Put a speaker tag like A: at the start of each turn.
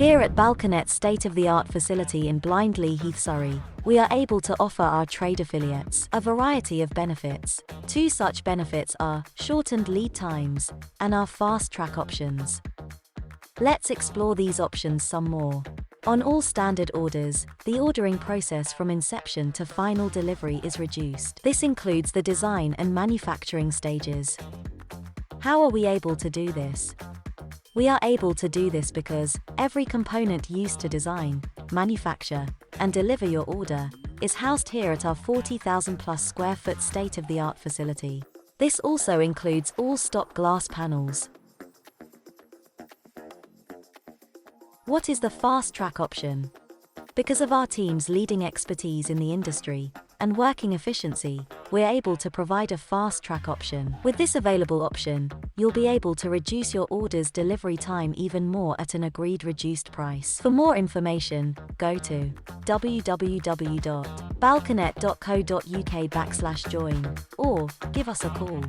A: Here at Balconet's state-of-the-art facility in Blindley Heath, Surrey, we are able to offer our trade affiliates a variety of benefits. Two such benefits are shortened lead times and our fast-track options. Let's explore these options some more. On all standard orders, the ordering process from inception to final delivery is reduced. This includes the design and manufacturing stages. How are we able to do this? We are able to do this because every component used to design, manufacture, and deliver your order is housed here at our 40,000 plus square foot state-of-the-art facility. This also includes all stock glass panels. What is the fast track option? Because of our team's leading expertise in the industry and working efficiency, we're able to provide a fast track option. With this available option, you'll be able to reduce your order's delivery time even more at an agreed reduced price. For more information, go to www.balconet.co.uk/join or give us a call.